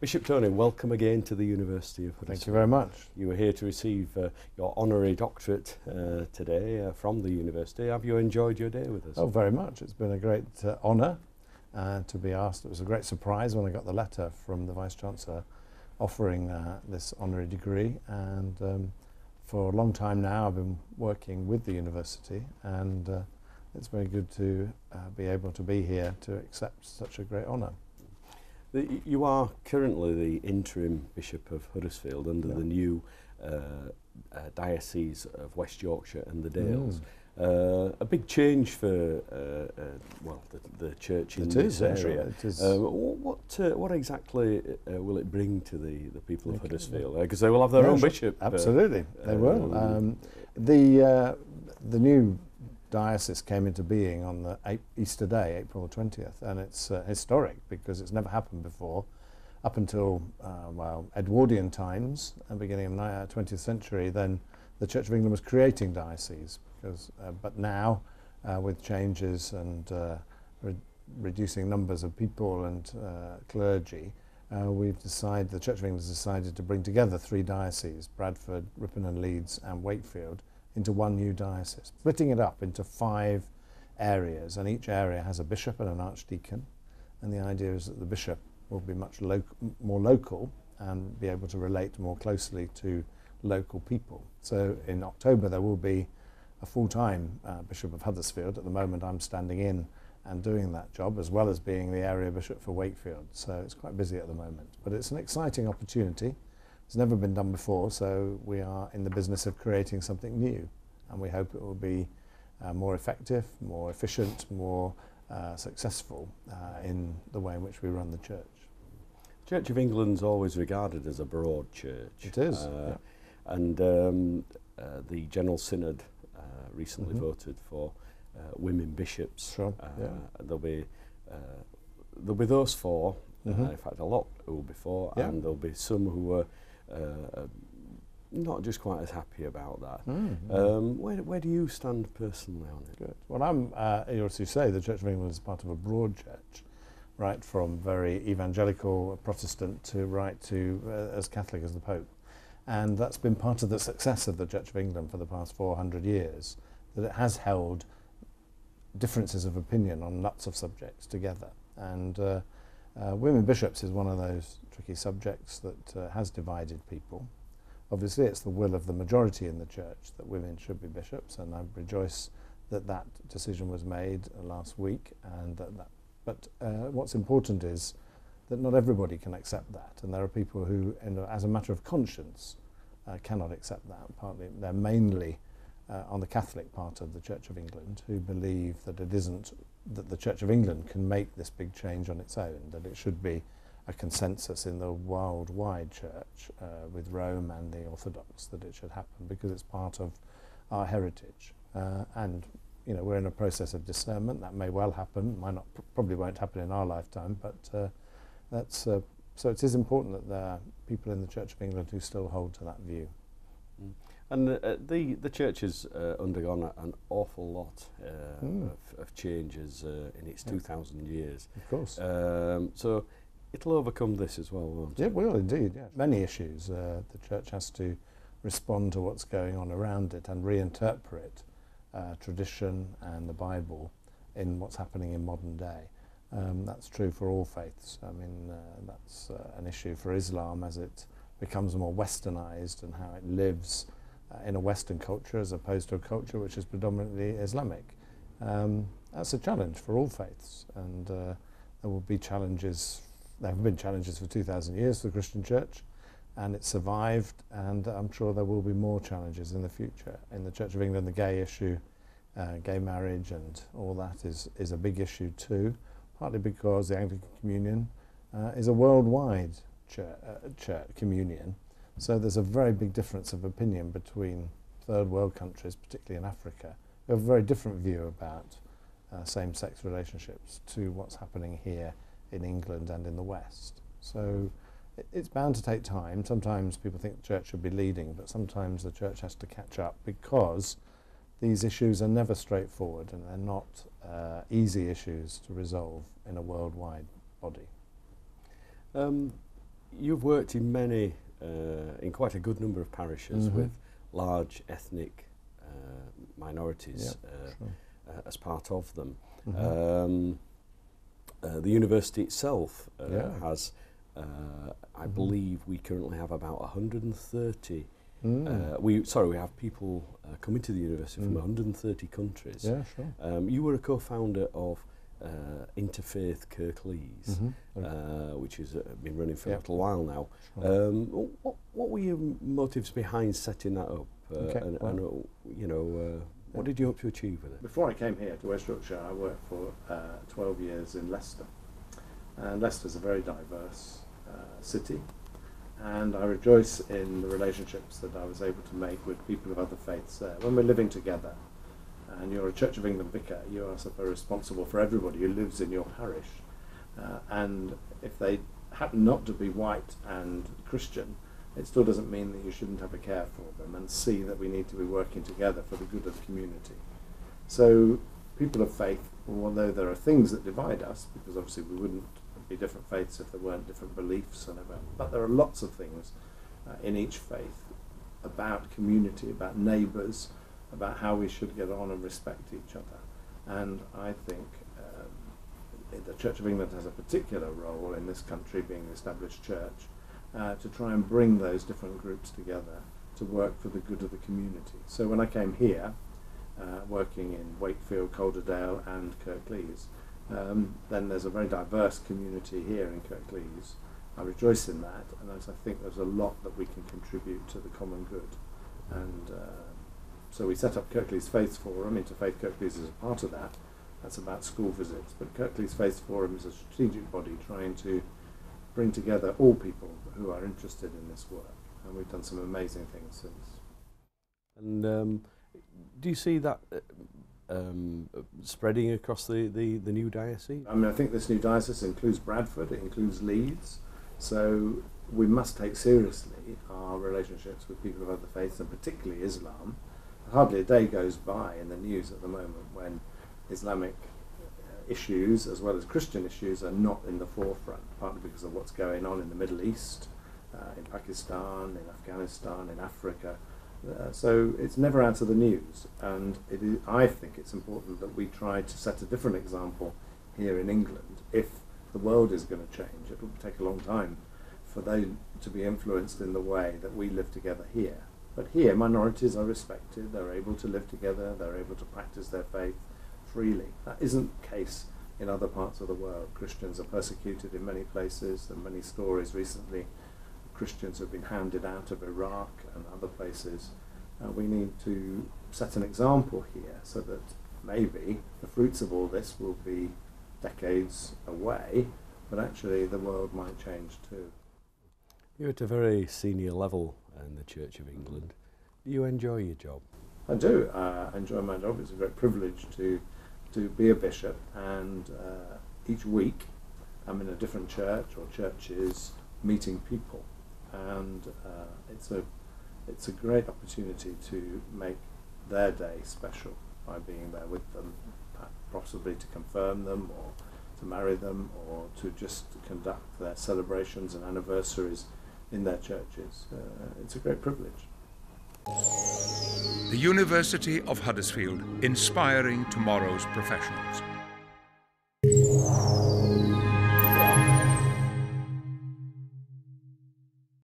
Bishop Tony, welcome again to the University of Huddersfield. Thank you very much. You were here to receive your Honorary Doctorate today from the University. Have you enjoyed your day with us? Oh, very much. It's been a great honour to be asked. It was a great surprise when I got the letter from the Vice-Chancellor offering this honorary degree, and for a long time now I've been working with the University, and it's very good to be able to be here to accept such a great honour. You are currently the Interim Bishop of Huddersfield under the new Diocese of West Yorkshire and the Dales. A big change for well, the church in this area. It is. What exactly will it bring to the people of Huddersfield? Because they will have their own bishop. Absolutely, they will. The new diocese came into being on the Easter Day, April 20th, and it's historic because it's never happened before. Up until well, Edwardian times, beginning of the 20th century, then the Church of England was creating dioceses. But now, with changes and reducing numbers of people and clergy, the Church of England has decided to bring together three dioceses, Bradford, Ripon and Leeds and Wakefield, into one new diocese, splitting it up into 5 areas, and each area has a bishop and an archdeacon, and the idea is that the bishop will be much more local and be able to relate more closely to local people. So in October there will be a full-time Bishop of Huddersfield. At the moment I'm standing in and doing that job, as well as being the Area Bishop for Wakefield, so it's quite busy at the moment. But it's an exciting opportunity. It's never been done before, so we are in the business of creating something new, and we hope it will be more effective, more efficient, more successful in the way in which we run the church. Church of England's always regarded as a broad church. It is. And the General Synod recently voted for women bishops. Sure. There'll be those 4. In fact, a lot who will be 4, and there'll be some who are not just quite as happy about that. Where do you stand personally on it? Good. Well, as you say, the Church of England is part of a broad church, right from very evangelical Protestant to right to as Catholic as the Pope. And that's been part of the success of the Church of England for the past 400 years, that it has held differences of opinion on lots of subjects together. And women bishops is one of those tricky subjects that has divided people. Obviously it's the will of the majority in the church that women should be bishops, and I rejoice that that decision was made last week. And but what's important is that not everybody can accept that, and there are people who, as a matter of conscience, cannot accept that. Partly they're mainly on the Catholic part of the Church of England, who believe that that the Church of England can make this big change on its own, that it should be a consensus in the worldwide church with Rome and the Orthodox that it should happen because it's part of our heritage. And we're in a process of discernment. That may well happen, probably won't happen in our lifetime, but so it is important that there are people in the Church of England who still hold to that view. And the church has undergone an awful lot of changes in its 2,000 years. Of course. So it'll overcome this as well, won't it? It will indeed, yes. Many issues. The church has to respond to what's going on around it and reinterpret tradition and the Bible in what's happening in modern day. That's true for all faiths. I mean, that's an issue for Islam as it becomes more westernized and how it lives in a Western culture as opposed to a culture which is predominantly Islamic. That's a challenge for all faiths, and there will be challenges. There have been challenges for 2,000 years for the Christian Church, and it survived, and I'm sure there will be more challenges in the future. In the Church of England, the gay issue, gay marriage and all that is a big issue too, partly because the Anglican Communion is a worldwide communion. So there's a very big difference of opinion between third world countries, particularly in Africa, who have a very different view about same-sex relationships to what's happening here in England and in the West. So it's bound to take time. Sometimes people think the church should be leading, but sometimes the church has to catch up because these issues are never straightforward and they're not easy issues to resolve in a worldwide body. you've worked in many, in quite a good number of parishes with large ethnic minorities as part of them. The university itself has, I believe we currently have about 130. We have people coming to the university from 130 countries. Yeah, sure. You were a co-founder of Interfaith Kirklees, which has been running for a little while now. Sure. What were your motives behind setting that up? What did you hope to achieve with it? Before I came here to West Yorkshire, I worked for 12 years in Leicester. And Leicester's a very diverse city. And I rejoice in the relationships that I was able to make with people of other faiths there. When we're living together, and you're a Church of England vicar, you are super responsible for everybody who lives in your parish. And if they happen not to be white and Christian, it still doesn't mean that you shouldn't have a care for them and see that we need to be working together for the good of the community. So people of faith, although there are things that divide us, because obviously we wouldn't be different faiths if there weren't different beliefs, but there are lots of things in each faith about community, about neighbours, about how we should get on and respect each other. And I think the Church of England has a particular role in this country, being the established church, to try and bring those different groups together to work for the good of the community. So when I came here, working in Wakefield, Calderdale and Kirklees, then there's a very diverse community here in Kirklees. I rejoice in that, and I think there's a lot that we can contribute to the common good. And so we set up Kirklees Faith Forum. Interfaith Kirklees is a part of that. That's about school visits. But Kirklees Faith Forum is a strategic body trying to bring together all people who are interested in this work. And we've done some amazing things since. And do you see that spreading across the new diocese? I mean, I think this new diocese includes Bradford, it includes Leeds. So we must take seriously our relationships with people of other faiths, and particularly Islam. Hardly a day goes by in the news at the moment when Islamic issues as well as Christian issues are not in the forefront, partly because of what's going on in the Middle East, in Pakistan, in Afghanistan, in Africa. So it's never out of the news, and I think it's important that we try to set a different example here in England. If the world is going to change, it will take a long time for them to be influenced in the way that we live together here. But here, minorities are respected, they're able to live together, they're able to practice their faith freely. That isn't the case in other parts of the world. Christians are persecuted in many places. There are many stories recently of Christians who have been handed out of Iraq and other places. We need to set an example here so that maybe the fruits of all this will be decades away, but actually the world might change too. You're at a very senior level in the Church of England. Do you enjoy your job? I do. I enjoy my job. It's a great privilege to be a bishop, and each week I'm in a different church or churches meeting people, and it's a great opportunity to make their day special by being there with them, possibly to confirm them or to marry them or to just conduct their celebrations and anniversaries in their churches. It's a great privilege. The University of Huddersfield, inspiring tomorrow's professionals.